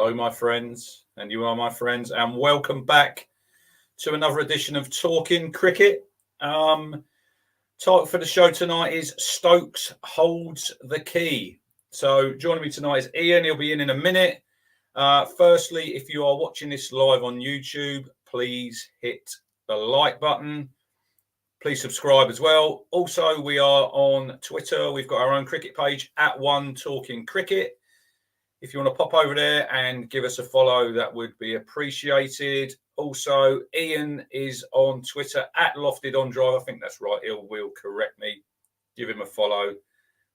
Hello, my friends, and you are my friends, and welcome back to another edition of Talking Cricket. Title for the show tonight is Stokes Holds the Key. So joining me tonight is Ian. He'll be in a minute. Firstly, if you are watching this live on YouTube, please hit the like button. Please subscribe as well. Also, we are on Twitter. We've got our own cricket page at One Talking Cricket. If you want to pop over there and give us a follow, that would be appreciated. Also, Ian is on Twitter at Lofted On Drive. I think that's right. He will correct me. Give him a follow.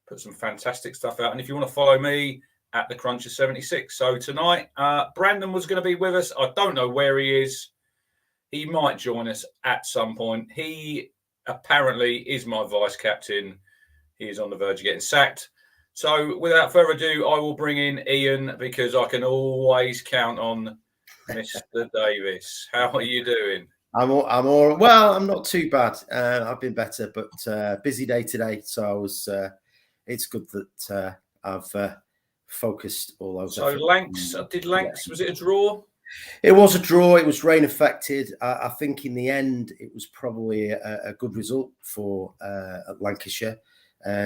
Put some fantastic stuff out. And if you want to follow me, at the Cruncher 76. So tonight, Brandon was going to be with us. I don't know where he is. He might join us at some point. He apparently is my vice captain. He is on the verge of getting sacked. So without further ado, I will bring in Ian because I can always count on Mr. Davis. How are you doing? I'm all well. I'm not too bad. I've been better, but busy day today. So I was. It's good that I've focused all over. So Lancs, was it a draw? It was a draw. It was rain affected. I think in the end, it was probably a good result for Lancashire.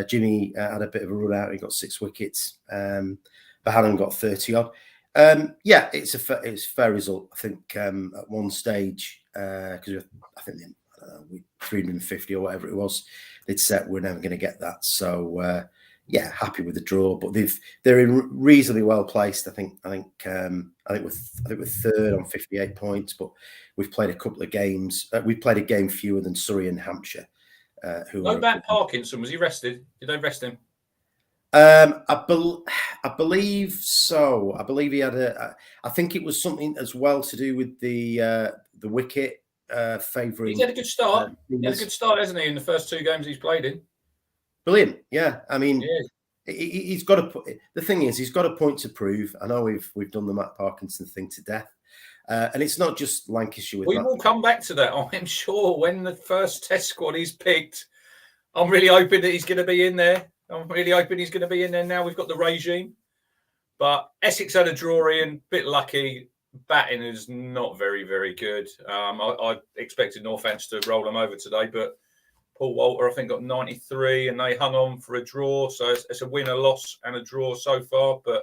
Jimmy had a bit of a run out. He got 6 wickets. Bahanan got 30 odd. Yeah, it's a fair result. I think at one stage, because I think we 350 or whatever it was, they'd said we're never going to get that. So yeah, happy with the draw. But they're in reasonably well placed. I think we're third on 58 points. But we've played a couple of games. We've played a game fewer than Surrey and Hampshire. No, Matt Parkinson, was he rested? Did they rest him? I believe so. I believe he had I think it was something as well to do with the wicket favouring. He's had a good start. He had a good start, hasn't he, in the first 2 games he's played in? Brilliant. Yeah, I mean, he's got to. The thing is, he's got a point to prove. I know we've done the Matt Parkinson thing to death. And it's not just Lancashire. We will come back to that, I'm sure, when the first test squad is picked. I'm really hoping that he's going to be in there. Now we've got the regime. But Essex had a draw in, bit lucky. Batting is not very, very good. I expected Northants to roll them over today, but Paul Walter, I think, got 93 and they hung on for a draw. So it's a win, a loss and a draw so far, but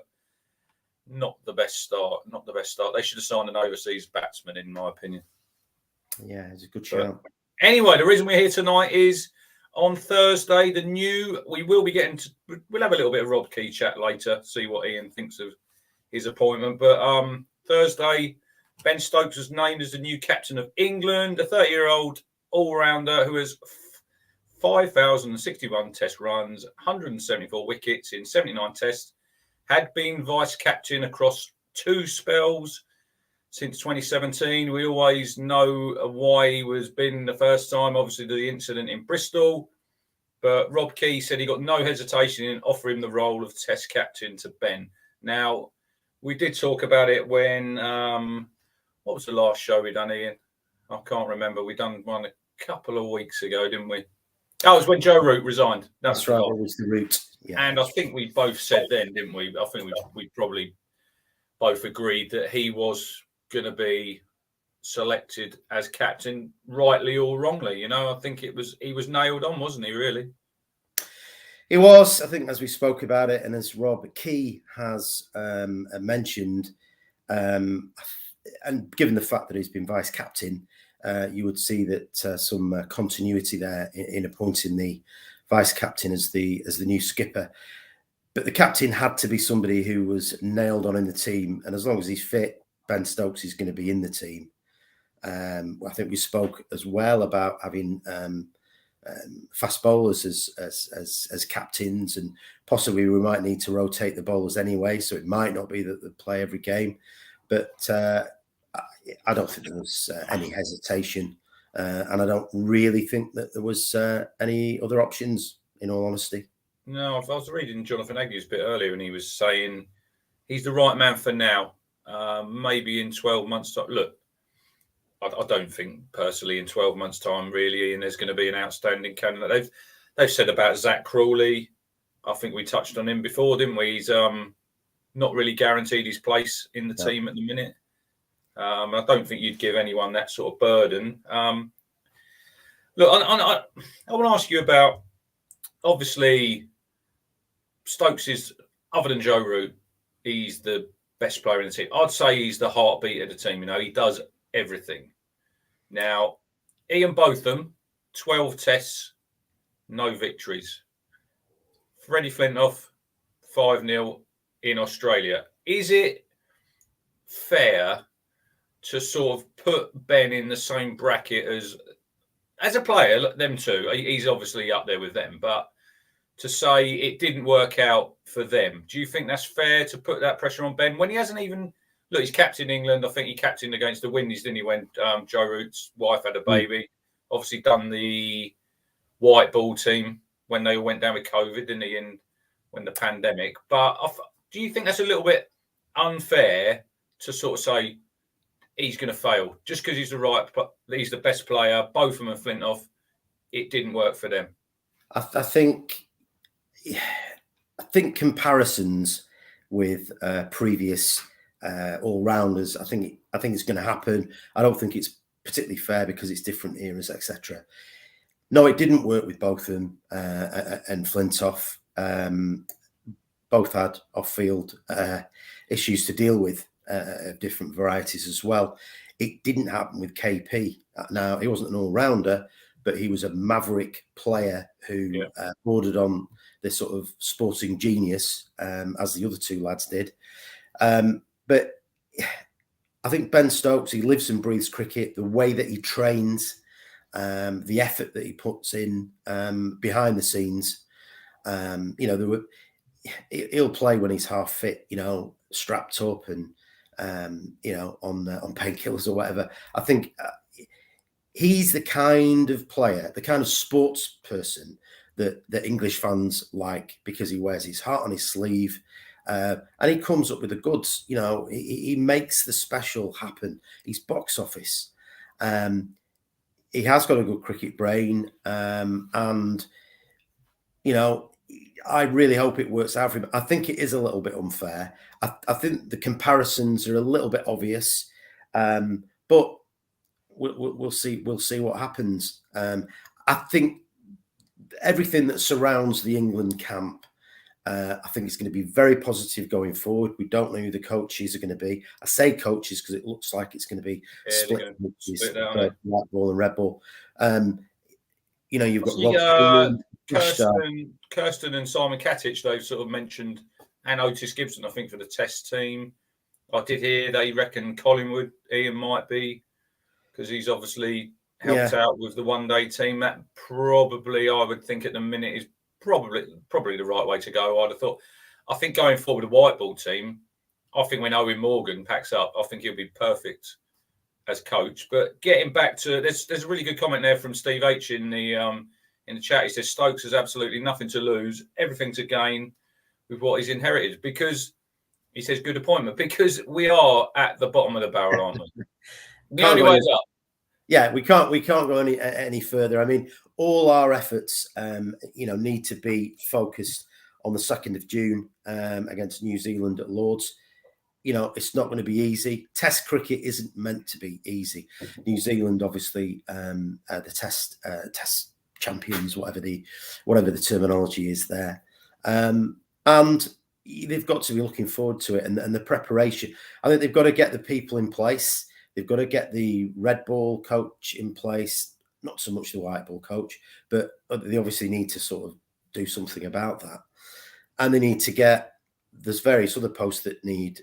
not the best start. They should have signed an overseas batsman, in my opinion. Yeah, it's a good show. Anyway, the reason we're here tonight is on Thursday, we'll have a little bit of Rob Key chat later, see what Ian thinks of his appointment. But Thursday, Ben Stokes was named as the new captain of England, a 30-year-old all-rounder who has 5,061 test runs, 174 wickets in 79 tests, had been vice-captain across 2 spells since 2017. We always know why he was been the first time, obviously the incident in Bristol. But Rob Key said he got no hesitation in offering the role of test captain to Ben. Now, we did talk about it when, what was the last show we done, Ian? I can't remember. We done one a couple of weeks ago, didn't we? Oh, it was when Joe Root resigned. That's right. It was the Root. Yeah. And I think we both said then, didn't we? I think we probably both agreed that he was going to be selected as captain, rightly or wrongly. You know, I think he was nailed on, wasn't he? Really, he was. I think as we spoke about it, and as Rob Key has mentioned, and given the fact that he's been vice captain, you would see that some continuity there in appointing the vice captain as the new skipper. But the captain had to be somebody who was nailed on in the team, and as long as he's fit, Ben Stokes is going to be in the team. I think we spoke as well about having fast bowlers as captains, and possibly we might need to rotate the bowlers anyway. So it might not be that they play every game, but I don't think there was any hesitation, and I don't really think that there was any other options. In all honesty, no. I was reading Jonathan Agnew's bit earlier, and he was saying he's the right man for now. Maybe in 12 months' time. Look, I don't think personally in 12 months' time, really, and there's going to be an outstanding candidate. They've said about Zach Crawley. I think we touched on him before, didn't we? not really guaranteed his place in the team at the minute. I don't think you'd give anyone that sort of burden. Look, I want to ask you about, obviously, Stokes is, other than Joe Root, he's the best player in the team. I'd say he's the heartbeat of the team. You know, he does everything. Now, Ian Botham, 12 tests, no victories. Freddie Flintoff, 5-0 in Australia. Is it fair to sort of put Ben in the same bracket as a player, them two? He's obviously up there with them, but to say it didn't work out for them, do you think that's fair to put that pressure on Ben when he hasn't even... Look, he's captain England. I think he captained against the Windies, didn't he, when Joe Root's wife had a baby? Obviously done the white ball team when they all went down with COVID, didn't he, when the pandemic. But do you think that's a little bit unfair to sort of say he's going to fail just because he's the best player, Botham and Flintoff, it didn't work for them? I think comparisons with previous all-rounders, I think it's going to happen. I don't think it's particularly fair because it's different eras, etc. No, it didn't work with Botham and Flintoff. Both had off-field issues to deal with, different varieties as well. It didn't happen with KP. Now, he wasn't an all-rounder, but he was a maverick player who bordered on this sort of sporting genius, as the other two lads did. But I think Ben Stokes, he lives and breathes cricket, the way that he trains, the effort that he puts in behind the scenes. He'll play when he's half fit, strapped up and, on painkillers or whatever. I think he's the kind of player, the kind of sports person that English fans like, because he wears his heart on his sleeve. And he comes up with the goods, he makes the special happen. He's box office. He has got a good cricket brain. And, I really hope it works out for him. I think it is a little bit unfair. I think the comparisons are a little bit obvious. But we'll see what happens. I think everything that surrounds the England camp, I think it's going to be very positive going forward. We don't know who the coaches are going to be. I say coaches because it looks like it's going to be split white ball and red ball. You've got Kirsten and Simon Katic. They've sort of mentioned, and Otis Gibson, I think, for the Test team. I did hear they reckon Collingwood, Ian might be, because he's obviously helped out with the one-day team. That probably, I would think at the minute, is probably the right way to go. I'd have thought. I think going forward, the white ball team, I think when Owen Morgan packs up, I think he'll be perfect as coach. But getting back to, there's a really good comment there from Steve H in the chat. He says Stokes has absolutely nothing to lose, everything to gain with what he's inherited, because he says good appointment, because we are at the bottom of the barrel, aren't we? The only way is up. Yeah, we can't go any further. I mean, all our efforts, need to be focused on the 2nd of June against New Zealand at Lords. It's not going to be easy. Test cricket isn't meant to be easy. New Zealand, obviously, the test champions, whatever the terminology is there, and they've got to be looking forward to it. And the preparation, I think they've got to get the people in place. They've got to get the red ball coach in place, not so much the white ball coach, but they obviously need to sort of do something about that. And they need to there's various other posts that need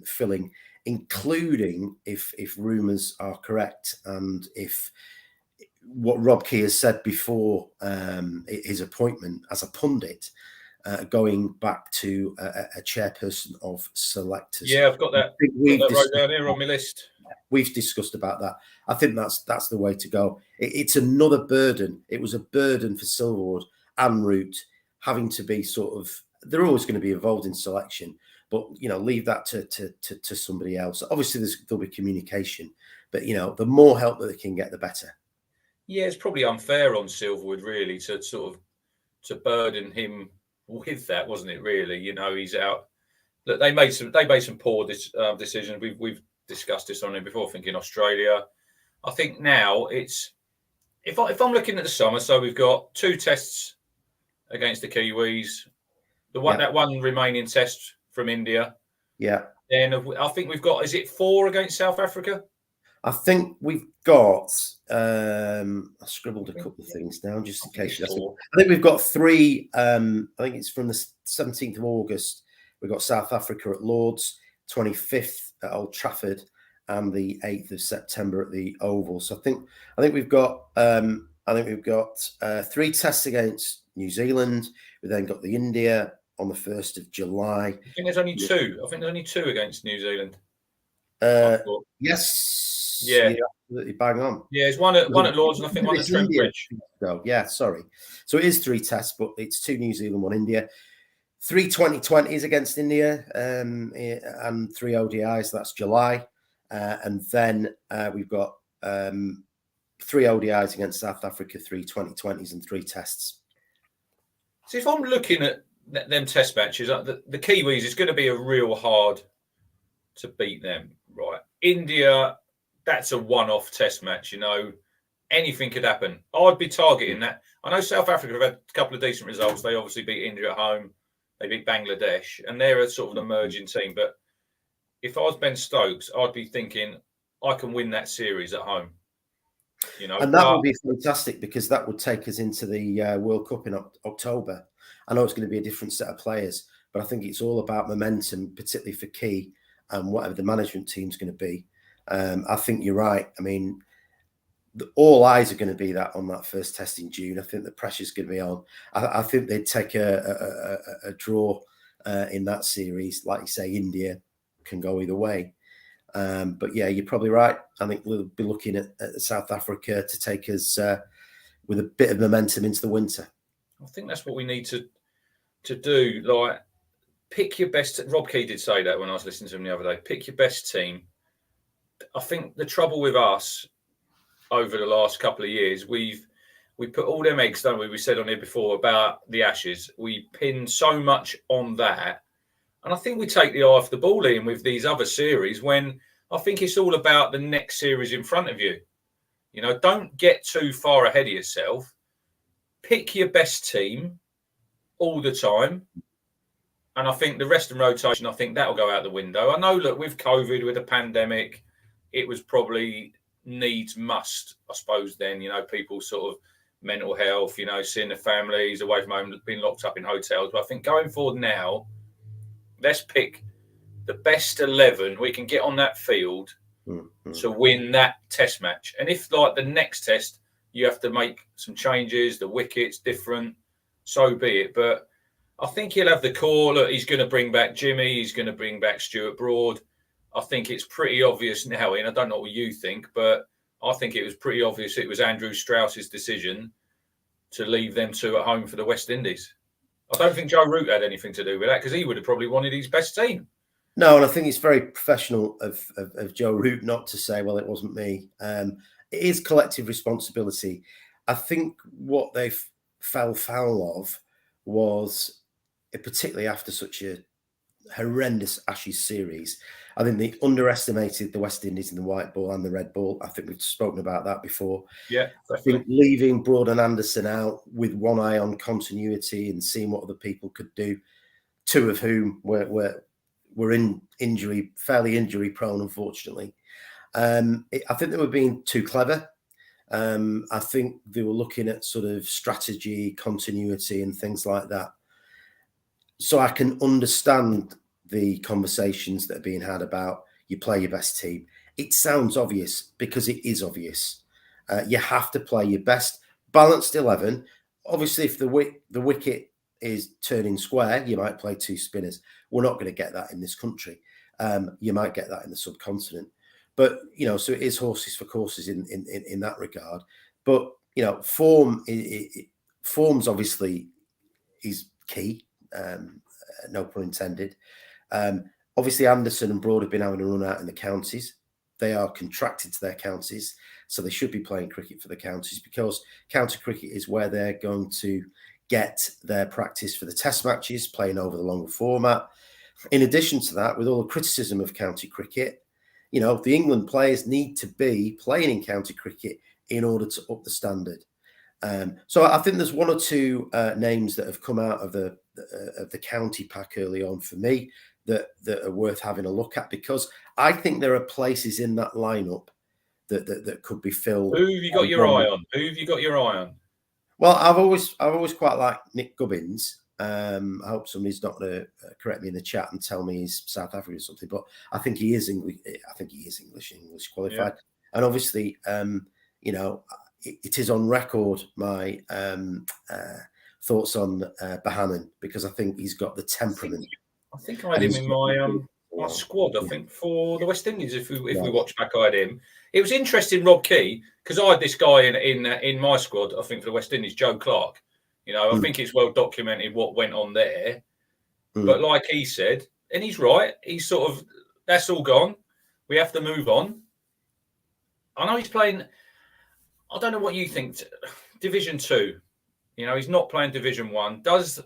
filling, including if rumours are correct, and if what Rob Key has said before his appointment as a pundit, going back to a chairperson of selectors. Yeah, I've got that. Right down here on my list. We've discussed about that. I think that's the way to go. It's another burden. It was a burden for Silverwood and Root having to be sort of. They're always going to be involved in selection, but leave that to somebody else. Obviously, there'll be communication, but the more help that they can get, the better. Yeah, it's probably unfair on Silverwood, really, to burden him with that, wasn't it? Really, he's out look, they made some poor decisions. We've discussed this on it before. Thinking Australia, I think now it's if I'm looking at the summer, so we've got 2 tests against the Kiwis, that one remaining test from India. Yeah. Then I think we've got, is it 4 against South Africa? I think we've got. I scribbled a couple of things down just in case. I think we've got 3. I think it's from the 17th of August. We've got South Africa at Lords, 25th at Old Trafford, and the 8th of September at the Oval. So I think we've got 3 tests against New Zealand. We then got the India on the 1st of July. I think there's only 2. I think there's only 2 against New Zealand. Yes. Yeah. You're absolutely bang on. Yeah, it's one at Lords and I think one at Trent Bridge. Yeah, sorry. So it is 3 tests, but it's 2 New Zealand, 1 India. 3 2020s against India and 3 ODIs. That's July. And then we've got 3 ODIs against South Africa, 3 2020s and 3 tests. So if I'm looking at them test matches, the Kiwis, it's going to be a real hard to beat them, right? India, that's a one-off test match, anything could happen. I'd be targeting that. I know South Africa have had a couple of decent results. They obviously beat India at home. They beat Bangladesh, and they're a sort of an emerging team. But if I was Ben Stokes, I'd be thinking I can win that series at home. And that would be fantastic because that would take us into the World Cup in October. I know it's going to be a different set of players, but I think it's all about momentum, particularly for Key and whatever the management team's going to be. I think you're right. I mean, all eyes are going to be on that first test in June. I think the pressure's going to be on. I think they'd take a draw in that series. Like you say, India can go either way. But yeah, you're probably right. I think we'll be looking at South Africa to take us with a bit of momentum into the winter. I think that's what we need to do. Like, pick your best. Rob Key did say that when I was listening to him the other day. Pick your best team. I think the trouble with us over the last couple of years, we put all them eggs, don't we? We said on here before about the Ashes. We pin so much on that. And I think we take the eye off the ball in with these other series when I think it's all about the next series in front of you. Don't get too far ahead of yourself. Pick your best team all the time. And I think the rest and rotation, I think that'll go out the window. I know, look, with COVID, with the pandemic, it was probably needs must, I suppose, then, people sort of mental health, seeing the families away from home, being locked up in hotels. But I think going forward now, let's pick the best 11 we can get on that field to win that test match. And if, like, the next test, you have to make some changes, the wicket's different, so be it. But I think he'll have the core. Look, he's going to bring back Jimmy. He's going to bring back Stuart Broad. I think it's pretty obvious now, and I don't know what you think, but I think it was pretty obvious it was Andrew Strauss's decision to leave them 2 at home for the West Indies. I don't think Joe Root had anything to do with that because he would have probably wanted his best team. No, and I think it's very professional of Joe Root not to say, well, it wasn't me. It is collective responsibility. I think what they fell foul of was, particularly after such a horrendous Ashes series, I think they underestimated the West Indies in the white ball and the red ball. I think we've spoken about that before. Yeah, definitely. I think leaving Broad and Anderson out with one eye on continuity and seeing what other people could do, 2 of whom were fairly injury prone, unfortunately. I think they were being too clever. I think they were looking at sort of strategy, continuity and things like that. So I can understand the conversations that are being had about you play your best team. It sounds obvious because it is obvious. You have to play your best balanced 11. Obviously, if the wicket is turning square, you might play 2 spinners. We're not going to get that in this country. You might get that in the subcontinent. But, so it is horses for courses in that regard. But, form's obviously is key. No pun intended. Obviously, Anderson and Broad have been having a run out in the counties. They are contracted to their counties, so they should be playing cricket for the counties because county cricket is where they're going to get their practice for the test matches, playing over the longer format. in addition to that, with all the criticism of county cricket, the England players need to be playing in county cricket in order to up the standard. So I think there's one or two names that have come out of the county pack early on for me that are worth having a look at, because I think there are places in that lineup that could be filled. Who have you got your eye on? Who have you got your eye on? Well, I've always quite liked Nick Gubbins. I hope somebody's not going to correct me in the chat and tell me he's South African or something, but I think he is English. I think he is English qualified, yeah. And obviously, it is on record my thoughts on Bahanan, because I think he's got the temperament. I think I had him in my squad. I think for the West Indies, if we watch back, I had him. It was interesting, Rob Key, because I had this guy in my squad. I think for the West Indies, Joe Clark. I think it's well documented what went on there. But like he said, and he's right, he's sort of, that's all gone. We have to move on. I know he's playing, I don't know what you think, Division 2. He's not playing Division 1. Does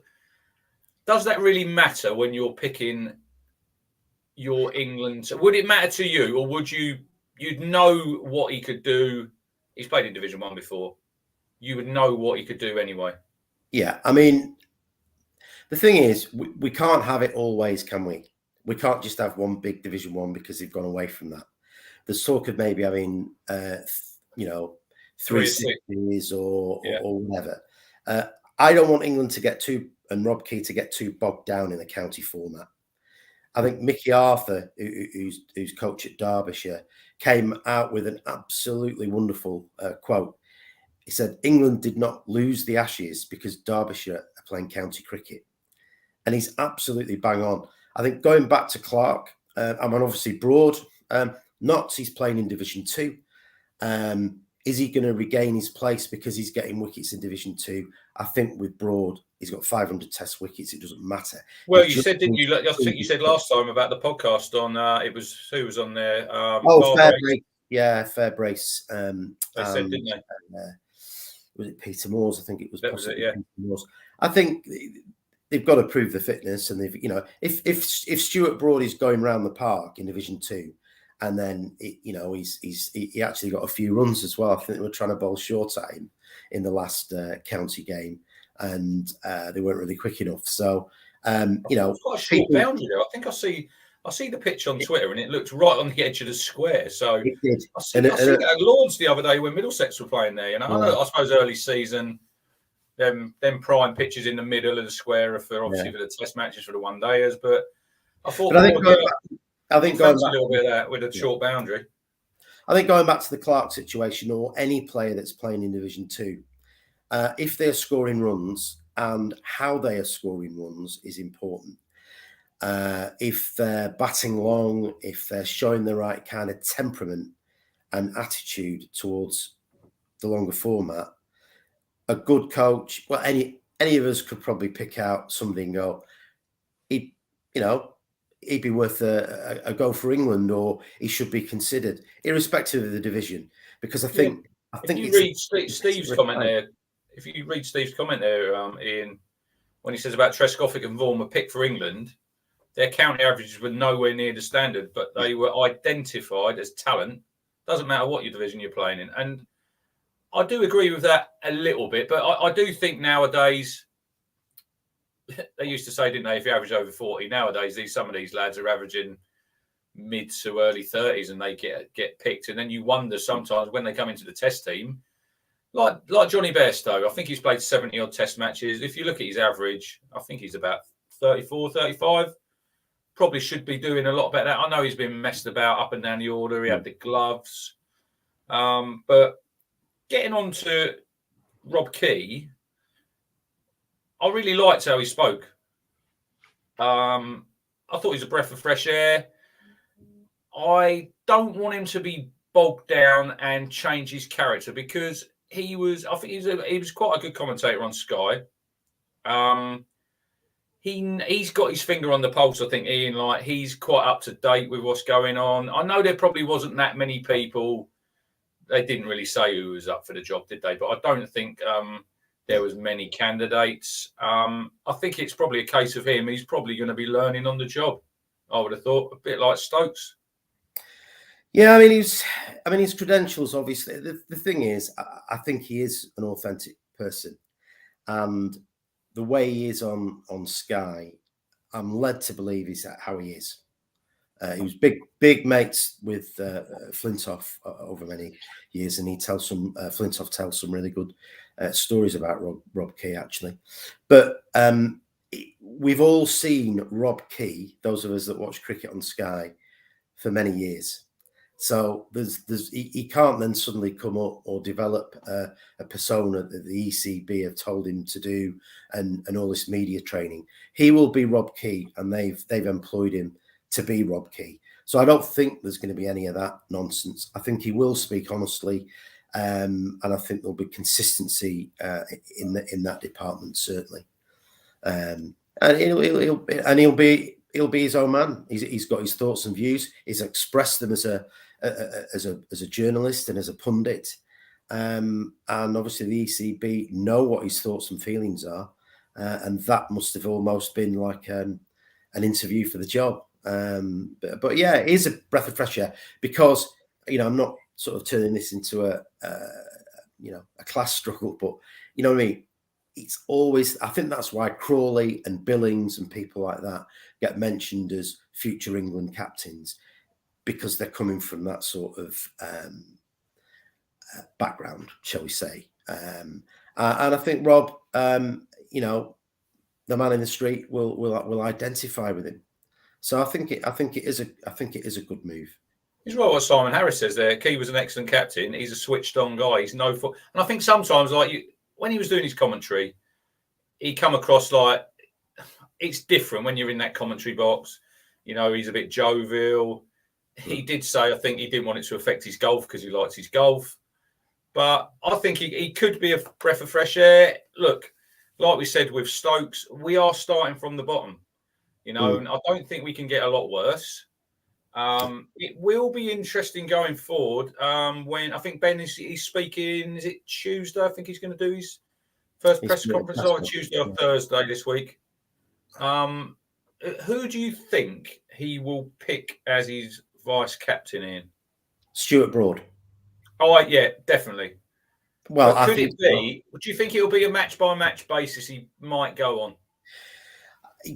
that really matter when you're picking your England? Would it matter to you, or would you'd know what he could do? He's played in Division 1 before. You would know what he could do anyway. Yeah, I mean, the thing is, we can't have it always, can we? We can't just have one big Division 1 because they've gone away from that. There's talk of maybe having, 3 cities or whatever. I don't want England to get and Rob Key to get too bogged down in a county format. I think Mickey Arthur, who's coach at Derbyshire, came out with an absolutely wonderful quote. He said, England did not lose the Ashes because Derbyshire are playing county cricket. And he's absolutely bang on. I think going back to Clark, obviously Broad, Notts, he's playing in Division 2. Is he going to regain his place because he's getting wickets in Division 2? I think with Broad, he's got 500 Test wickets. It doesn't matter. Well, you said, didn't you? I think you said last time about the podcast on, who was on there? Fairbrace. Yeah, Fairbrace. They said, didn't they? Was it Peter Moores? I think it was. That was it, yeah. Peter Moores. I think they've got to prove the fitness, and if Stuart Broad is going around the park in Division 2, and then he actually got a few runs as well. I think they were trying to bowl short at him in the last county game, and they weren't really quick enough. So quite a short boundary there. I think I see the pitch on Twitter, and it looked right on the edge of the square. So it did. I see that at Lords the other day when Middlesex were playing there. I suppose early season, them prime pitches in the middle of the square are for obviously for the Test matches, for the one dayers. But I thought I think going back a little bit of that with a short boundary. I think going back to the Clark situation, or any player that's playing in Division 2, if they're scoring runs and how they are scoring runs is important. If they're batting long, if they're showing the right kind of temperament and attitude towards the longer format, a good coach, well, any of us could probably pick out somebody and go, he'd be worth a go for England, or he should be considered, irrespective of the division. Because I think if you read Steve's comment there, Ian, when he says about Trescothick and Vaughan were picked for England, their county averages were nowhere near the standard, but they were identified as talent. Doesn't matter what your division you're playing in. And I do agree with that a little bit, but I do think nowadays, they used to say, didn't they, if you average over 40, nowadays some of these lads are averaging mid to early 30s and they get picked. And then you wonder sometimes when they come into the Test team, like Johnny Bairstow, I think he's played 70-odd Test matches. If you look at his average, I think he's about 34, 35. Probably should be doing a lot better. I know he's been messed about up and down the order. He had the gloves. But getting on to Rob Key, I really liked how he spoke. I thought he was a breath of fresh air. I don't want him to be bogged down and change his character, because he was quite a good commentator on Sky. He's got his finger on the pulse, I think, Ian. Like, he's quite up to date with what's going on. I know there probably wasn't that many people. They didn't really say who was up for the job, did they? But I don't think there was many candidates. I think it's probably a case of him. He's probably going to be learning on the job. I would have thought, a bit like Stokes. Yeah, I mean, his credentials, obviously. The thing is, I think he is an authentic person, and the way he is on Sky, I'm led to believe is how he is. He was big mates with Flintoff over many years, and Flintoff tells some really good stories about Rob Key, actually. But we've all seen Rob Key, those of us that watch cricket on Sky, for many years. So he can't then suddenly come up or develop a persona that the ECB have told him to do and all this media training. He will be Rob Key, and they've employed him to be Rob Key. So I don't think there's going to be any of that nonsense. I think he will speak honestly, and I think there'll be consistency in that department, certainly. And he'll be his own man. He's got his thoughts and views. He's expressed them as a journalist and as a pundit, and obviously the ECB know what his thoughts and feelings are, and that must have almost been like an interview for the job. But yeah, it is a breath of fresh air, because I'm not sort of turning this into a class struggle, but you know what I mean. It's always, I think that's why Crawley and Billings and people like that get mentioned as future England captains, because they're coming from that sort of background, shall we say. And I think Rob, the man in the street will identify with him. So I think it is a good move. He's right what Simon Harris says there. Key was an excellent captain. He's a switched on guy. He's and I think sometimes, when he was doing his commentary, he come across like, it's different when you're in that commentary box. He's a bit jovial. He did say, I think he didn't want it to affect his golf because he likes his golf. But I think he could be a breath of fresh air. Look, like we said with Stokes, we are starting from the bottom, and I don't think we can get a lot worse. It will be interesting going forward. When I think Ben he's speaking, is it Tuesday? I think he's going to do his first press conference on Tuesday or Thursday this week. Who do you think he will pick as his vice captain in? Stuart Broad. Oh, yeah, definitely. Well, could it be? Do you think it'll be a match by match basis he might go on?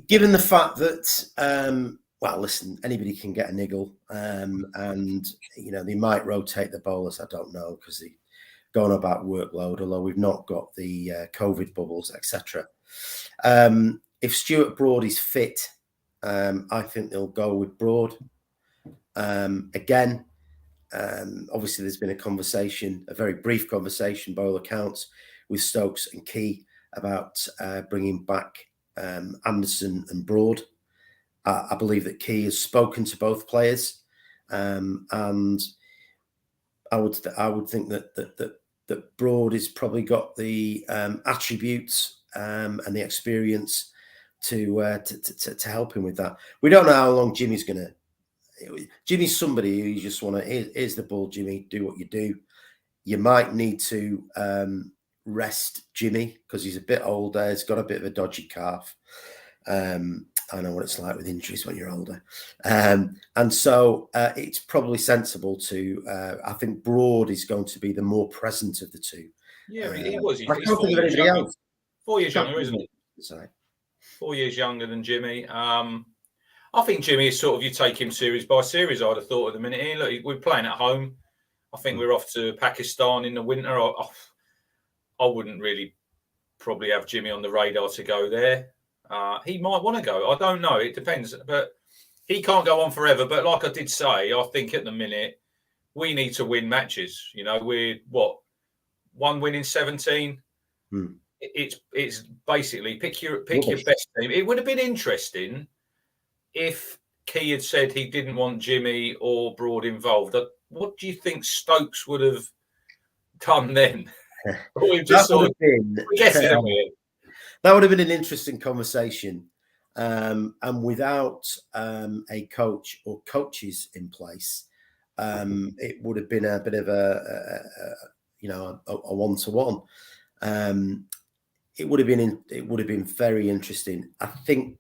Given the fact that, well, listen, anybody can get a niggle, and they might rotate the bowlers. I don't know, because they go on about workload, although we've not got the COVID bubbles, etc. If Stuart Broad is fit, I think they'll go with Broad. Again, obviously there's been a very brief conversation by all accounts, with Stokes and Key about bringing back Anderson and Broad. I believe that Key has spoken to both players, and I would think that Broad has probably got the attributes and the experience to help him with that. We don't know how long Jimmy's going to. Jimmy's somebody who you just want to. Here's the ball, Jimmy. Do what you do. You might need to rest Jimmy because he's a bit older. He's got a bit of a dodgy calf. I know what it's like with injuries when you're older. And so it's probably sensible to, I think Broad is going to be the more present of the two. Yeah, he was. He's 4 years younger. 4 years younger, isn't he? Sorry. 4 years younger than Jimmy. I think Jimmy is sort of, you take him series by series, I'd have thought at the minute. Here, look, we're playing at home. I think we're off to Pakistan in the winter. I wouldn't really probably have Jimmy on the radar to go there. He might want to go. I don't know. It depends. But he can't go on forever. But like I did say, I think at the minute, we need to win matches. We're, one win in 17? It's basically pick your best team. It would have been interesting if Key had said he didn't want Jimmy or Broad involved. What do you think Stokes would have done then? We've just sort of guessing, haven't we? That would have been an interesting conversation, and without a coach or coaches in place, it would have been a bit of a one-to-one. it would have been very interesting. I think,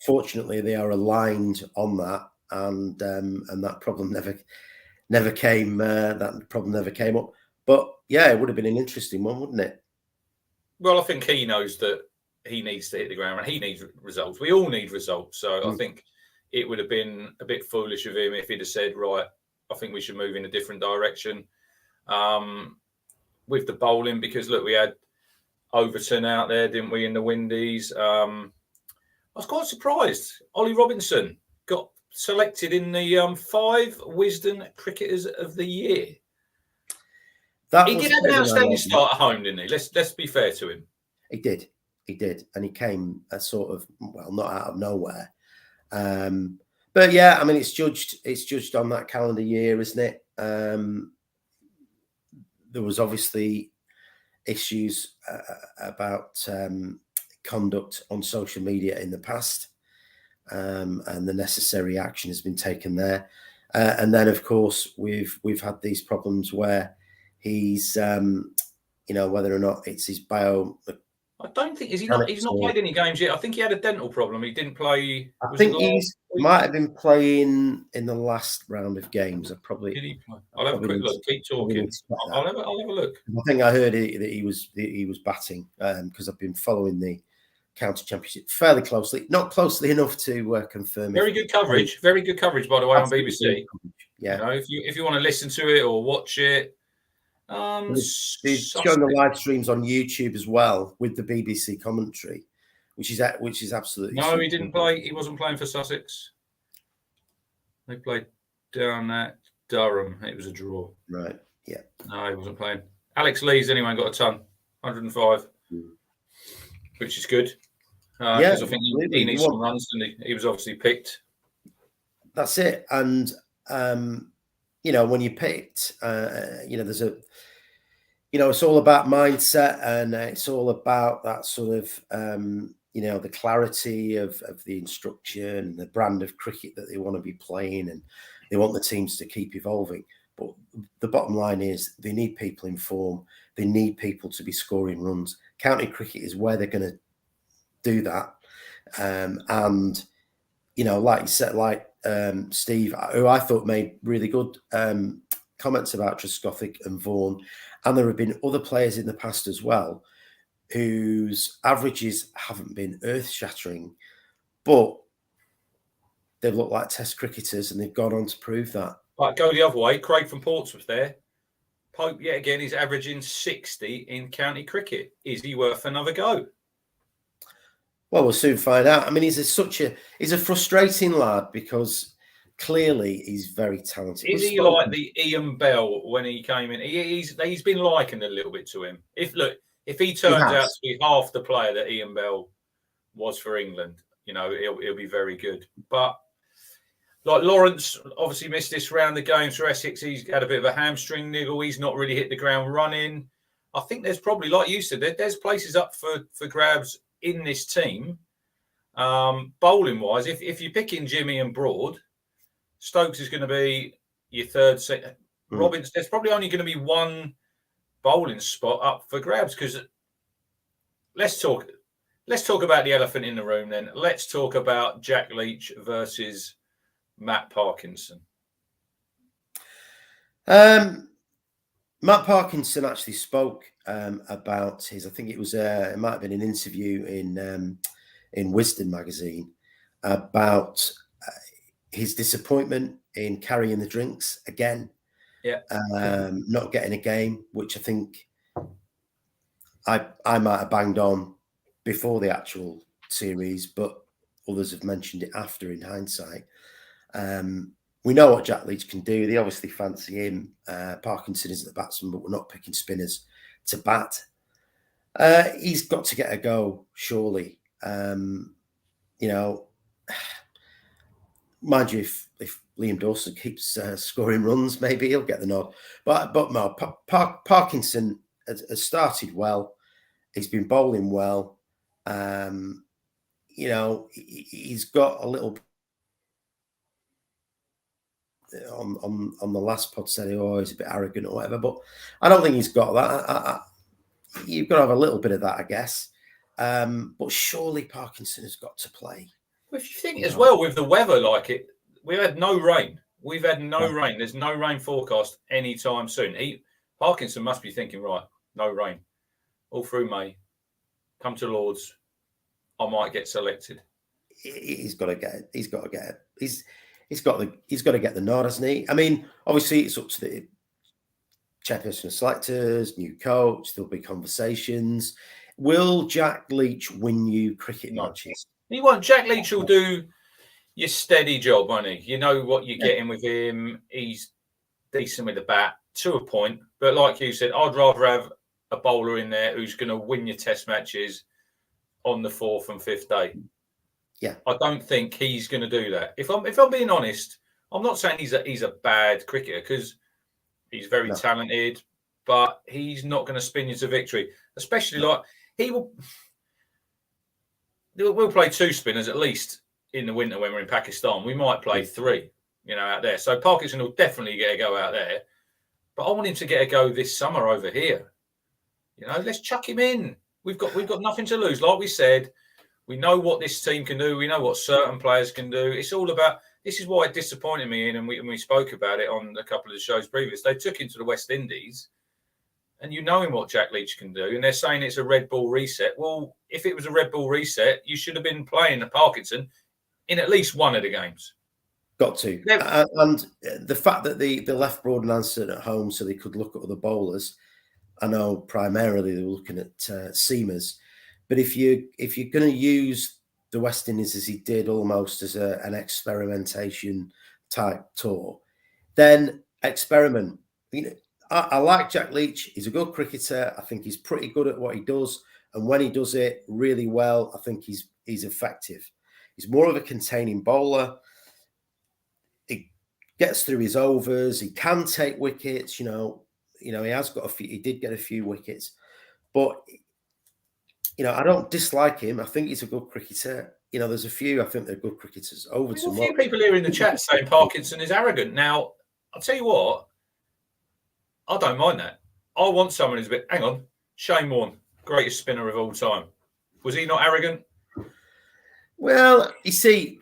fortunately, they are aligned on that, and that problem never came. That problem never came up. But yeah, it would have been an interesting one, wouldn't it? Well, I think he knows that he needs to hit the ground and he needs results. We all need results. So I think it would have been a bit foolish of him if he'd have said, right, I think we should move in a different direction with the bowling, because look, we had Overton out there, didn't we, in the Windies? I was quite surprised. Ollie Robinson got selected in the 5 Wisden Cricketers of the Year. He did have an outstanding start at home, didn't he? Let's be fair to him. He did, and he came a sort of, well, not out of nowhere. But yeah, I mean, it's judged on that calendar year, isn't it? There was obviously issues about conduct on social media in the past, and the necessary action has been taken there. And then, of course, we've had these problems where he's, whether or not it's his bio. I don't think he's not played any games yet. I think he had a dental problem. He didn't play. I think he might have been playing in the last round of games. Did he play? I'll have a quick look. Keep talking. I'll have a look. I think I heard that he was batting, because I've been following the county championship fairly closely, not closely enough to confirm. Very good coverage, by the way, on BBC. Yeah, if you want to listen to it or watch it. They've shown the live streams on YouTube as well with the BBC commentary, which is absolutely. No, he didn't play. He wasn't playing for Sussex. They played down at Durham. It was a draw. Right. Yeah. No, he wasn't playing. Alex Lees anyway got a ton, 105, which is good. Because I think he needs some runs, and he was obviously picked. That's it, and. When you picked, there's it's all about mindset, and it's all about that sort of, the clarity of the instruction, the brand of cricket that they want to be playing, and they want the teams to keep evolving. But the bottom line is they need people in form. They need people to be scoring runs. County cricket is where they're going to do that. And, like you said, Steve, who I thought made really good comments about Trescothick and Vaughan, and there have been other players in the past as well whose averages haven't been earth-shattering, but they've looked like Test cricketers, and they've gone on to prove that. Right, go the other way. Craig from Portsmouth there. Pope, yet again, is averaging 60 in county cricket. Is he worth another go? Well, we'll soon find out. I mean, he's a frustrating lad, because clearly he's very talented. Is he like the Ian Bell when he came in? He's been likened a little bit to him. If he turns out to be half the player that Ian Bell was for England, he'll be very good. But like Lawrence obviously missed this round of games for Essex. He's had a bit of a hamstring niggle. He's not really hit the ground running. I think there's probably, like you said, there's places up for grabs in this team. Bowling wise, if you're picking Jimmy and Broad, Stokes is going to be your third set. Robbins, there's probably only going to be one bowling spot up for grabs, because let's talk about the elephant in the room then. Let's talk about Jack Leach versus Matt Parkinson. Matt Parkinson actually spoke about his, I think it was it might have been an interview in Wisden magazine about his disappointment in carrying the drinks again. Yeah. Not getting a game, which I think I might have banged on before the actual series, but others have mentioned it after in hindsight. We know what Jack Leach can do. They obviously fancy him. Parkinson isn't a batsman, but we're not picking spinners to bat. He's got to get a go, surely. Mind you, if Liam Dawson keeps scoring runs, maybe he'll get the nod. But no, Parkinson has started well. He's been bowling well. He's got a little. On the last pod said, "Oh, he's a bit arrogant or whatever," but I don't think he's got that. you've got to have a little bit of that, I guess. But surely Parkinson has got to play. Well, if you think as well with the weather, we've had no rain. We've had no rain. There's no rain forecast anytime soon. Parkinson must be thinking, right, no rain all through May. Come to Lords, I might get selected. He's got to get it. He's got to get it. He's got to get the nod, hasn't he? I mean, obviously it's up to the chairperson of selectors, new coach. There'll be conversations. Will Jack Leach win you cricket matches? He won't. Jack Leach will do your steady job, won't he? You know what you're getting with him. He's decent with the bat to a point. But like you said, I'd rather have a bowler in there who's going to win your test matches on the 4th and 5th day. Yeah. I don't think he's going to do that. If I'm being honest, I'm not saying he's a bad cricketer, because he's very talented, but he's not going to spin you to victory. Especially we'll play 2 spinners at least in the winter when we're in Pakistan. We might play 3, out there. So Parkinson will definitely get a go out there. But I want him to get a go this summer over here. Let's chuck him in. We've got nothing to lose. Like we said, we know what this team can do. We know what certain players can do. It's all about. This is why it disappointed me, and we spoke about it on a couple of the shows previous. They took him to the West Indies, and what Jack Leach can do, and they're saying it's a red ball reset. Well, if it was a red ball reset, you should have been playing the Parkinson in at least one of the games. Got to. And the fact that the left Broad answered at home so they could look at other bowlers. I know primarily they were looking at seamers, but if you're going to use the West Indies as he did almost as an experimentation type tour, then experiment. I like Jack Leach. He's a good cricketer. I think he's pretty good at what he does, and when he does it really well, I think he's effective. He's more of a containing bowler. He gets through his overs. He can take wickets. He has got a few. He did get a few wickets, but I don't dislike him. I think he's a good cricketer. There's a few. I think they're good cricketers. There's a few people here in the chat saying Parkinson is arrogant. Now, I'll tell you what. I don't mind that. I want someone who's a bit. Hang on, Shane Warne, greatest spinner of all time. Was he not arrogant? Well, you see,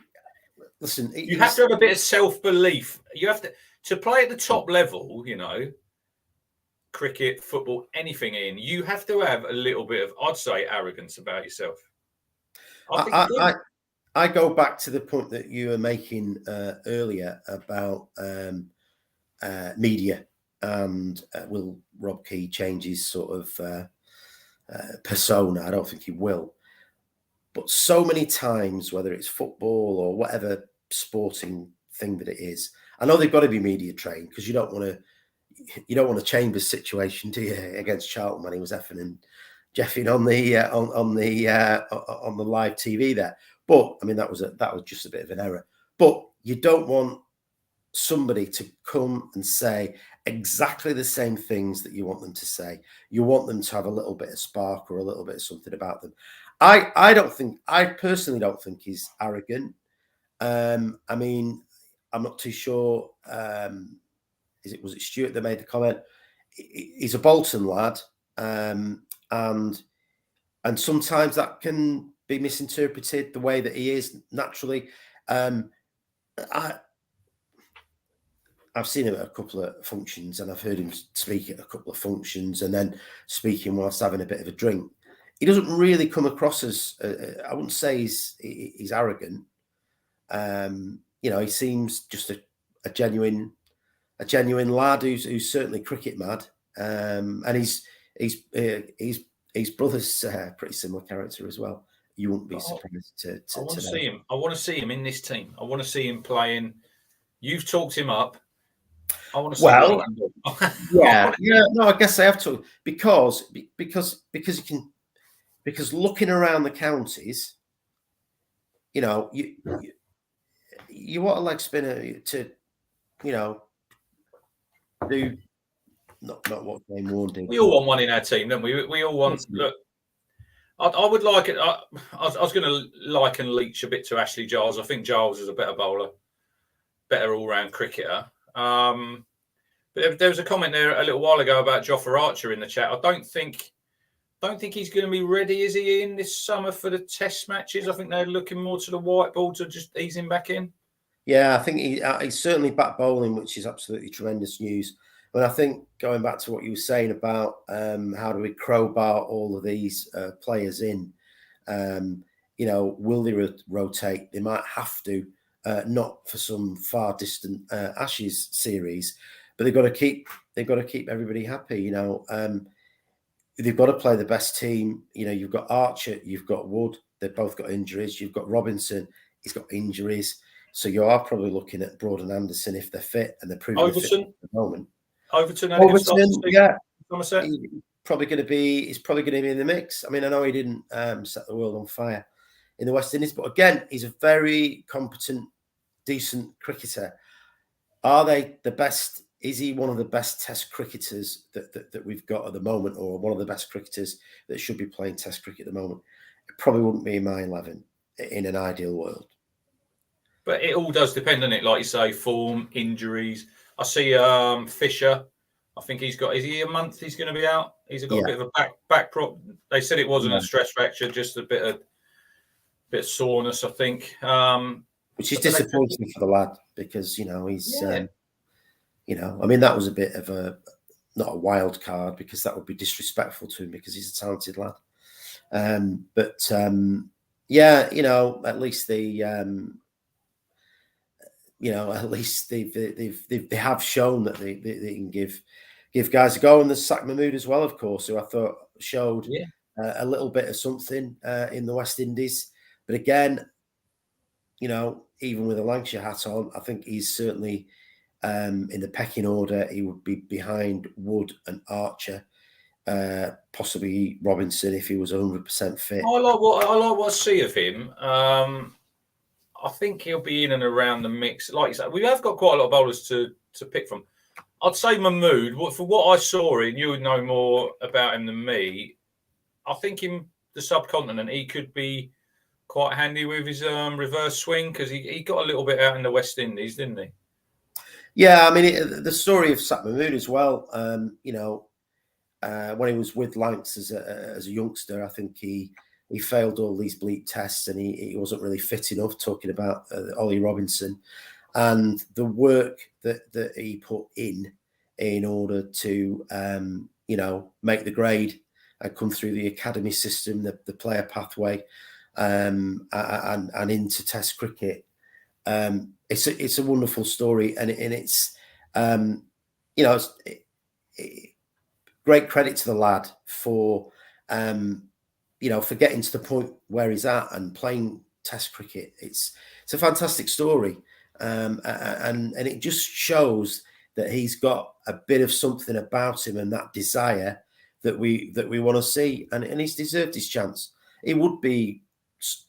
listen. You have to have a bit of self-belief. You have to play at the top level. Cricket, football, anything in. You have to have a little bit of, I'd say, arrogance about yourself. I go back to the point that you were making earlier about media. And will Rob Key change his sort of persona? I don't think he will. But so many times, whether it's football or whatever sporting thing that it is, I know they've got to be media trained, because you don't want a Chambers situation, do you, against Charlton when he was effing and jeffing on the live TV there. But I mean, that was just a bit of an error. But you don't want somebody to come and say exactly the same things that you want them to say. You want them to have a little bit of spark or a little bit of something about them. I personally don't think he's arrogant. I mean, I'm not too sure. Was it Stuart that made the comment? He's a Bolton lad, and sometimes that can be misinterpreted the way that he is naturally. I've seen him at a couple of functions, and I've heard him speak at a couple of functions, and then speaking whilst having a bit of a drink. He doesn't really come across as I wouldn't say he's arrogant. He seems just a genuine lad who's certainly cricket mad, and his brother's pretty similar character as well. You wouldn't be surprised to I want to see him. I want to see him in this team. I want to see him playing. You've talked him up. I want to see. Well, yeah. No, I guess I have to, because you can, because looking around the counties, you want a leg spinner to, do not what Shane Warne did. We all want one in our team, don't we? We all want. Look, I would like it. I was going to liken Leach a bit to Ashley Giles. I think Giles is a better bowler, better all-round cricketer. But there was a comment there a little while ago about Jofra Archer in the chat. I don't think don't think he's going to be ready, is he, in this summer for the Test matches? I think they're looking more to the white ball to just ease him back in. Yeah, I think he's certainly back bowling, which is absolutely tremendous news. But I think going back to what you were saying about how do we crowbar all of these players in, will they rotate? They might have to, not for some far distant Ashes series, but they've got to keep everybody happy. They've got to play the best team. You've got Archer, you've got Wood. They've both got injuries. You've got Robinson, he's got injuries. So you are probably looking at Broad and Anderson if they're fit, and they're proving fit at the moment. Overton, yeah, Somerset. He's probably going to be in the mix. I mean, I know he didn't set the world on fire in the West Indies, but again, he's a very competent, decent cricketer. Are they the best? Is he one of the best Test cricketers that we've got at the moment, or one of the best cricketers that should be playing Test cricket at the moment? It probably wouldn't be in my 11 in an ideal world. But it all does depend on it, like you say, form, injuries. I see Fisher. I think is he a month he's going to be out? He's got a bit of a back prop. They said it wasn't a stress fracture, just a bit of soreness, I think. Which is disappointing for the lad because he's I mean, that was a bit of not a wild card, because that would be disrespectful to him because he's a talented lad. At least at least they have shown that they can give guys a go. And there's Sack Mahmood as well, of course, who I thought showed a little bit of something in the West Indies. But again, even with a Lancashire hat on, I think he's certainly in the pecking order. He would be behind Wood and Archer, possibly Robinson if he was 100% fit. I like what I see of him. I think he'll be in and around the mix. Like you said, we have got quite a lot of bowlers to pick from. I'd say Mahmood, for what I saw in, you would know more about him than me. I think in the subcontinent, he could be quite handy with his reverse swing, because he got a little bit out in the West Indies, didn't he? Yeah, I mean, the story of Sack Mahmood as well, when he was with Lancs as a youngster, I think he failed all these bleep tests, and he wasn't really fit enough, talking about Ollie Robinson and the work that he put in order to make the grade and come through the academy system, the player pathway, and into Test cricket. It's a wonderful story, and it's great credit to the lad for for getting to the point where he's at and playing Test cricket. It's a fantastic story, and it just shows that he's got a bit of something about him and that desire that we want to see, and he's deserved his chance. He would be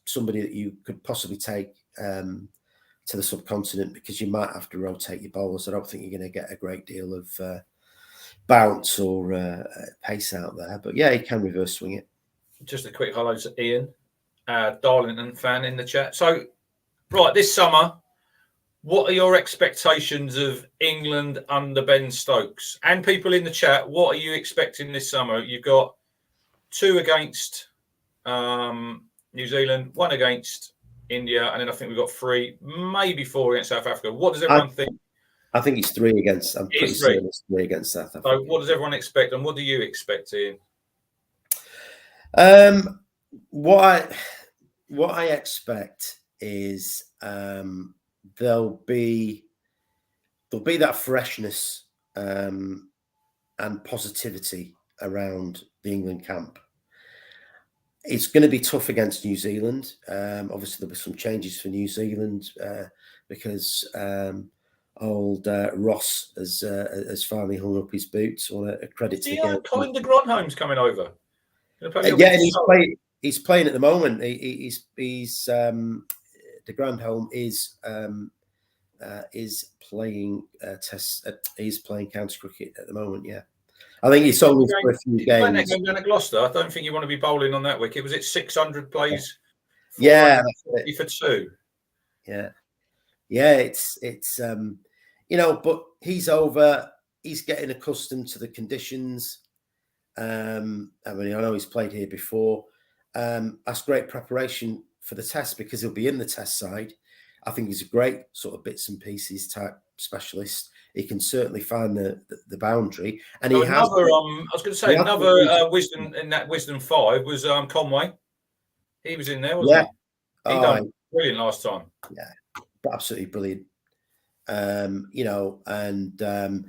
somebody that you could possibly take to the subcontinent, because you might have to rotate your bowlers. I don't think you're going to get a great deal of bounce or pace out there, but yeah, he can reverse swing it. Just a quick hello to Ian, Darlington fan in the chat. So, right, this summer, what are your expectations of England under Ben Stokes? And people in the chat, what are you expecting this summer? You've got 2 against New Zealand, 1 against India, and then I think we've got 3, maybe 4 against South Africa. What does everyone think? I think it's 3 against. I'm pretty certain it's 3 against South Africa. So, what does everyone expect, and what do you expect, Ian? What I expect is there'll be that freshness and positivity around the England camp. It's going to be tough against New Zealand. Obviously, there'll be some changes for New Zealand because old Ross has finally hung up his boots. On a credit to Colin de Grandhome's coming over. Yeah, and he's playing at the moment. He's de Grandhomme is playing Test. He's playing county cricket at the moment. Yeah, I think he's only for a few games. Down at Gloucester, I don't think you want to be bowling on that wicket. Was it 600 plays? Yeah, for 2. Yeah, it's but he's over. He's getting accustomed to the conditions. I mean, I know he's played here before. That's great preparation for the test because he'll be in the test side. I think he's a great sort of bits and pieces type specialist. He can certainly find the boundary, and So he has. another, I was going to say another wisdom in that wisdom 5 was Conway. He was in there, wasn't he? He done brilliant last time. Yeah, absolutely brilliant. You know, and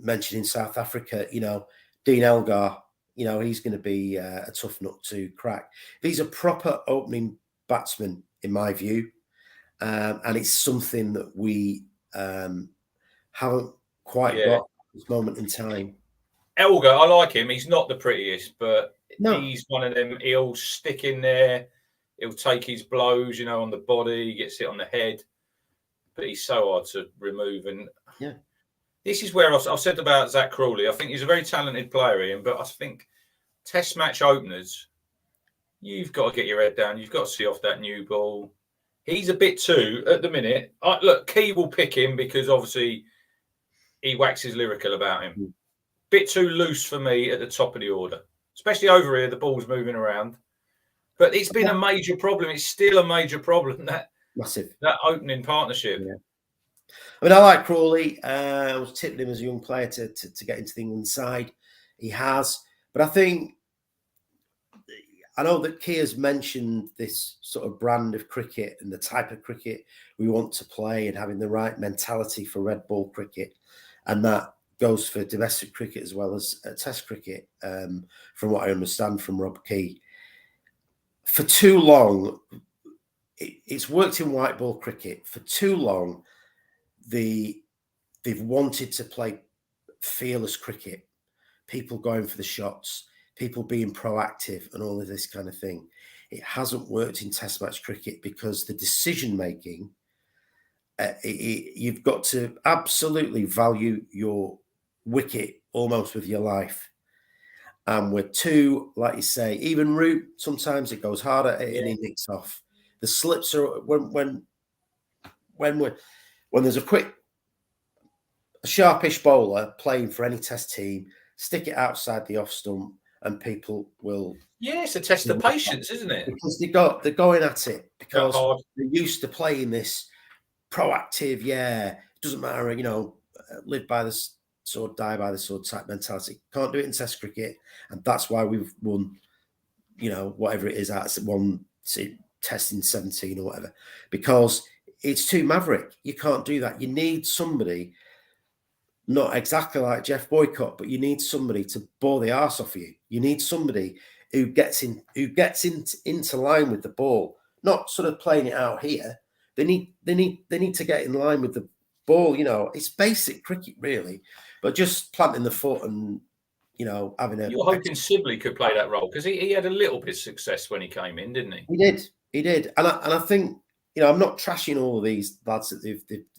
mentioning South Africa, you know, Dean Elgar, you know, he's going to be a tough nut to crack. He's a proper opening batsman, in my view, and it's something that we haven't quite got at this moment in time. Elgar, I like him. He's not the prettiest, but no. He's one of them. He'll stick in there. He'll take his blows, you know, on the body. He gets it on the head, but he's so hard to remove. And this is where I've said about Zach Crawley. I think he's a very talented player, Ian, but I think Test match openers, you've got to get your head down. You've got to see off that new ball. He's a bit too, at the minute. Look, Key will pick him because obviously he waxes lyrical about him. Bit too loose for me at the top of the order, especially over here. The ball's moving around, but it's been a major problem. It's still a major problem, that massive, that opening partnership. Yeah. I mean, I like Crawley. I was tipping him as a young player to get into the England side. He has, but I know that Keir's mentioned this sort of brand of cricket and the type of cricket we want to play and having the right mentality for red ball cricket, and that goes for domestic cricket as well as Test cricket, from what I understand from Rob Key. For too long, it's worked in white ball cricket. For too long, they've wanted to play fearless cricket, people going for the shots, people being proactive and all of this kind of thing. It hasn't worked in Test match cricket because the decision making, you've got to absolutely value your wicket almost with your life. And we're too, like you say, even route, sometimes it goes harder and he nicks off. The slips are when there's a sharpish bowler playing for any Test team, stick it outside the off stump and people will. Yeah, it's a test of patience, isn't it? Because they're going at it because they're used to playing this proactive, it doesn't matter, you know, live by the sword, die by the sword type mentality. Can't do it in Test cricket, and that's why we've won, you know, whatever it is, at one Test in 17 or whatever, because it's too maverick. You can't do that. You need somebody, not exactly like Jeff Boycott, but you need somebody to bore the arse off you. You need somebody who gets into line with the ball, not sort of playing it out here. They need to get in line with the ball. You know, it's basic cricket really, but just planting the foot and, you know, having a. You're hoping Sibley could play that role because he had a little bit of success when he came in, didn't he? He did, and I think, you know, I'm not trashing all of these lads that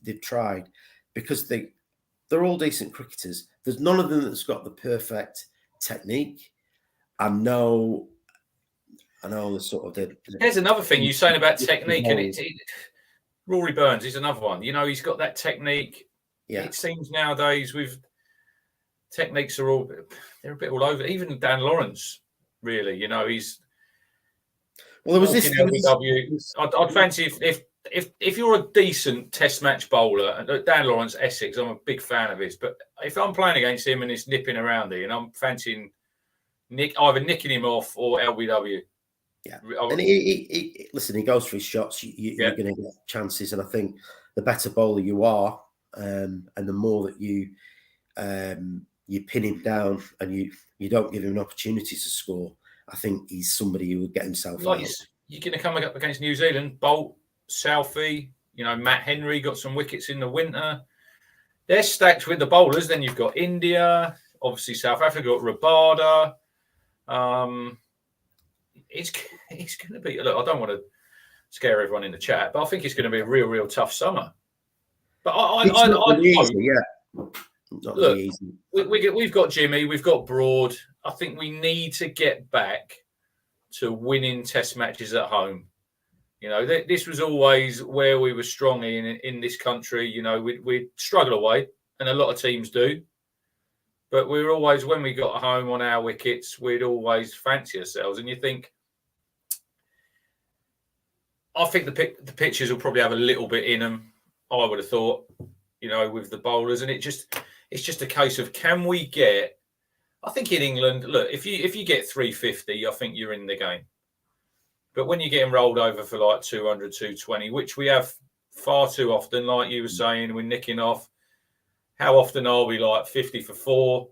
they've tried, because they're all decent cricketers. There's none of them that's got the perfect technique. I know the sort of There's another thing you're saying about technique, and Rory Burns is another one. You know, he's got that technique. Yeah. It seems nowadays with techniques they're a bit all over. Even Dan Lawrence, really. You know, he's. Well, there was this. I'd fancy if you're a decent Test match bowler, and Dan Lawrence, Essex, I'm a big fan of his. But if I'm playing against him and he's nipping around here, and I'm fancying either nicking him off or LBW. Yeah, and he listen. He goes for his shots. You're going to get chances, and I think the better bowler you are, and the more that you pin him down and you don't give him an opportunity to score, I think he's somebody who would get himself out. You're going to come up against New Zealand, Bolt, Southey, you know, Matt Henry got some wickets in the winter. They're stacked with the bowlers. Then you've got India, obviously South Africa got Rabada. It's going to be. Look, I don't want to scare everyone in the chat, but I think it's going to be a real tough summer. But we've got Jimmy, we've got Broad. I think we need to get back to winning Test matches at home. You know, this was always where we were strong in this country. You know, we'd struggle away, and a lot of teams do. But we were always, when we got home on our wickets, we'd always fancy ourselves. And you think, I think the pitches will probably have a little bit in them. I would have thought, with the bowlers, and it's just a case of, can we get? I think in England, look, if you get 350, I think you're in the game. But when you're getting rolled over for like 200, 220, which we have far too often, like you were saying, we're nicking off. How often are we like 50 for 4?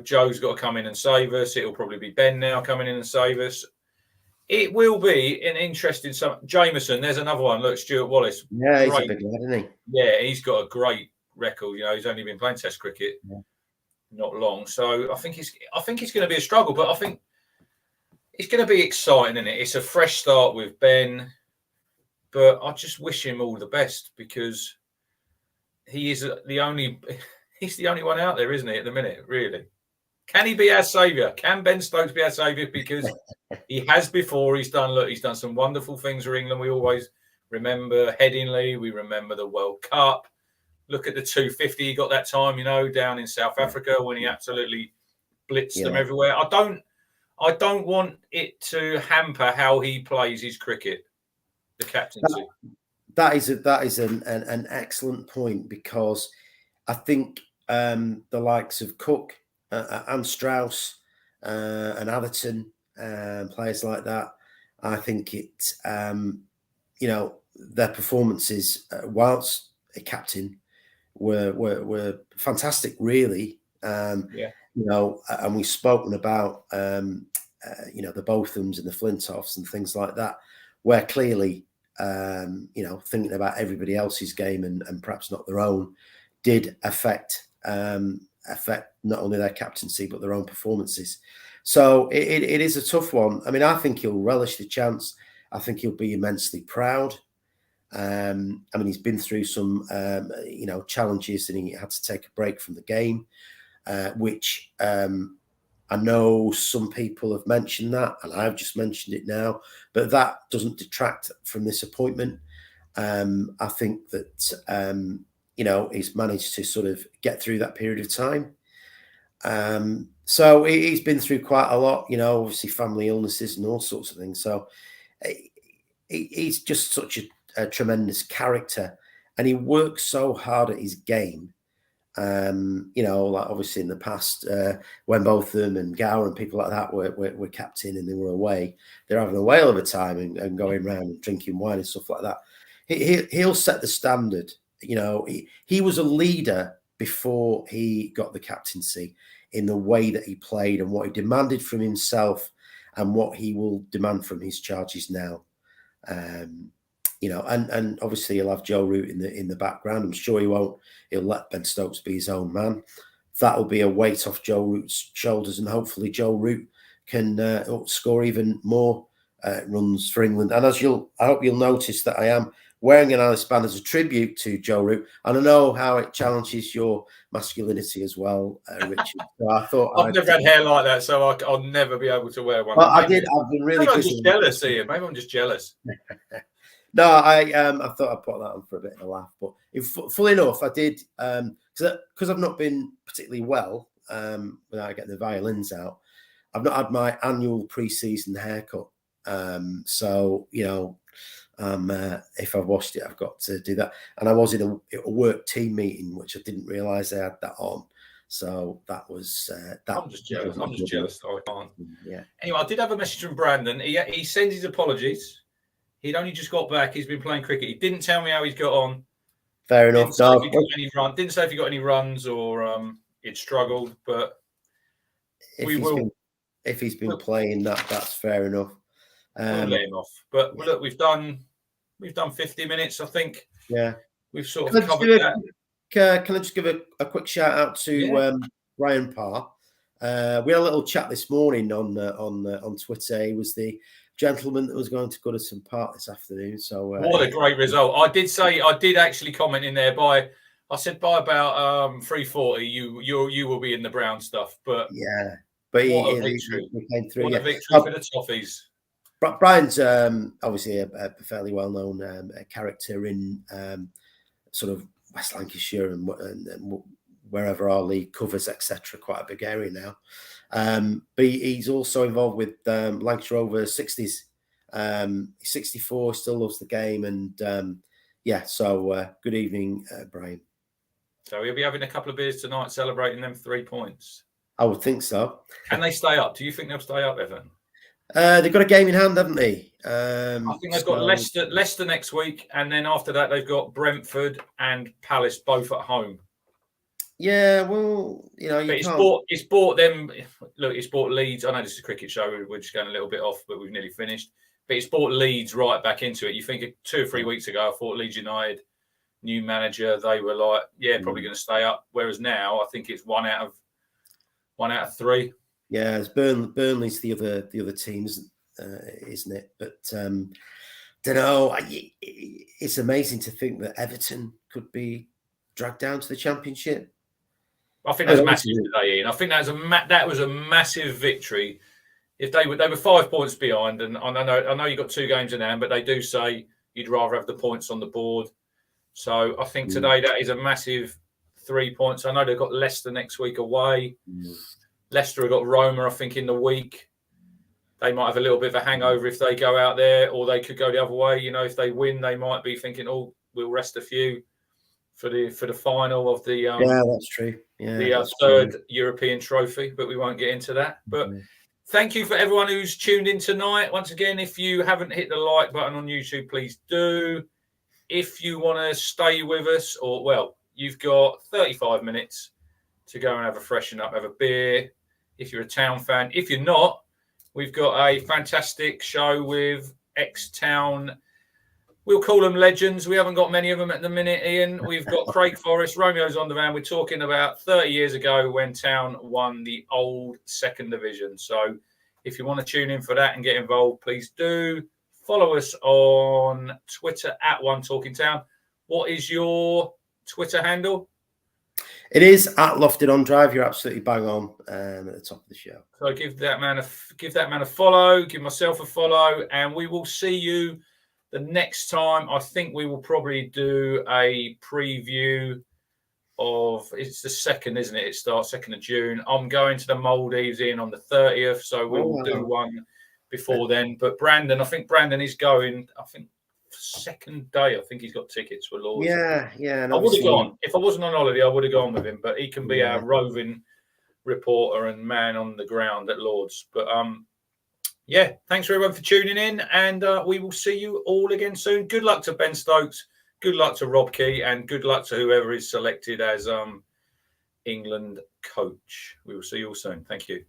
Joe's got to come in and save us. It'll probably be Ben now coming in and save us. It will be an interesting. Jameson, there's another one. Look, Stuart Wallace. Yeah, he's a big lad, isn't he? Yeah, he's got a great record. He's only been playing Test cricket not long, so I think it's going to be a struggle. But I think it's going to be exciting, isn't it? It's a fresh start with Ben, but I just wish him all the best because he's the only one out there, isn't he, at the minute, really? Can he be our saviour? Can Ben Stokes be our saviour? Because he has before. He's done some wonderful things for England. We always remember Headingley. We remember the World Cup. Look at the 250 he got that time, down in South Africa when he absolutely blitzed them everywhere. I don't want it to hamper how he plays his cricket, the captaincy. That is an excellent point, because I think the likes of Cook and Strauss and Atherton, players like that, I think their performances whilst a captain were fantastic, really. And we've spoken about the Bothams and the Flintoffs and things like that, where clearly thinking about everybody else's game and perhaps not their own did affect not only their captaincy but their own performances. So it is a tough one. I mean, I think he'll relish the chance. I think he'll be immensely proud. I mean, he's been through some challenges, and he had to take a break from the game, which I know some people have mentioned that, and I've just mentioned it now, but that doesn't detract from this appointment. I think that he's managed to sort of get through that period of time. So he's been through quite a lot, obviously family illnesses and all sorts of things. So he's just such a tremendous character, and he works so hard at his game. Like obviously in the past, when both them and Gower and people like that were captain and they were away, they're having a whale of a time and going around and drinking wine and stuff like that. He'll set the standard. He was a leader before he got the captaincy, in the way that he played and what he demanded from himself and what he will demand from his charges now. And obviously he'll have Joe Root in the background. I'm sure he'll let Ben Stokes be his own man. That'll be a weight off Joe Root's shoulders, and hopefully Joe Root can score even more runs for England. And I hope you'll notice that I am wearing an Alice band as a tribute to Joe Root, and I know how it challenges your masculinity as well, Richard. So I thought I've never had hair like that, so I'll never be able to wear one. Well, I've been really. Maybe I'm just jealous, Ian. Maybe I'm just jealous. No, I thought I'd put that on for a bit of a laugh, but full enough, I did because I've not been particularly well without getting the violins out. I've not had my annual pre-season haircut, so if I've washed it, I've got to do that. And I was in a work team meeting, which I didn't realise I had that on. So that was that. I'm just jealous. I'm just jealous that I can't. Yeah. Anyway, I did have a message from Brandon. He sends his apologies. He'd only just got back. He's been playing cricket. He didn't tell me how he's got on. Fair enough. Didn't say if he got any runs or he'd struggled, but if he's been playing, that's fair enough. We'll let him off. But look, we've done 50 minutes, I think. Yeah. We've sort of covered that. Can I just give a quick shout out to Brian Parr? We had a little chat this morning on Twitter. He was the gentleman that was going to Goodison Park this afternoon. So what a great result! I did actually comment in there I said by about 3:40 you will be in the brown stuff. But yeah, but he came through. What a victory for the Toffees! Brian's obviously a fairly well-known character in sort of West Lancashire and wherever our league covers, etc. Quite a big area now. But he's also involved with Lancashire over 60s. He's 64, still loves the game, and so good evening, Brian. So he'll be having a couple of beers tonight, celebrating them 3 points. I would think so. Can they stay up? Do you think they'll stay up, Evan? They've got a game in hand, haven't they? I think they've got Leicester next week, and then after that they've got Brentford and Palace both at home. Yeah, well, it's bought them. Look, it's bought Leeds. I know this is a cricket show. We're just going a little bit off, but we've nearly finished. But it's brought Leeds right back into it. You think 2 or 3 weeks ago, I thought Leeds United, new manager, they were like, probably going to stay up. Whereas now, I think it's one out of 3. Yeah, it's Burnley's the other teams, isn't it? But don't know. It's amazing to think that Everton could be dragged down to the Championship. I think that's massive today, Ian. I think that was a massive victory. If they were 5 points behind, and I know you got 2 games in hand, but they do say you'd rather have the points on the board. So I think today that is a massive 3 points. I know they've got Leicester next week away. Leicester have got Roma, I think, in the week. They might have a little bit of a hangover if they go out there, or they could go the other way. If they win, they might be thinking, "Oh, we'll rest a few for the final of the that's true. Yeah, the third European trophy." But we won't get into that. But thank you for everyone who's tuned in tonight. Once again, if you haven't hit the like button on YouTube, please do. If you want to stay with us, you've got 35 minutes to go and have a freshen up, have a beer. If you're a Town fan, if you're not, we've got a fantastic show with ex-Town. We'll call them legends. We haven't got many of them at the minute, Ian. We've got Craig Forrest, Romeo's on the van. We're talking about 30 years ago when Town won the old 2nd division. So if you want to tune in for that and get involved, please do. Follow us on Twitter at One Talking Town. What is your Twitter handle? It is at Lofted On Drive. You're absolutely bang on at the top of the show. So give that man a follow. Give myself a follow, and we will see you the next time. I think we will probably do a preview of. It's the 2nd, isn't it? It starts 2nd of June. I'm going to the Maldives on the 30th, so we will do one before then. But Brandon is going. I think 2nd day. I think he's got tickets for Lords. Yeah. I would have gone if I wasn't on holiday. I would have gone with him, but he can be our roving reporter and man on the ground at Lords. But thanks everyone for tuning in, and we will see you all again soon. Good luck to Ben Stokes, good luck to Rob Key, and good luck to whoever is selected as England coach. We will see you all soon. Thank you.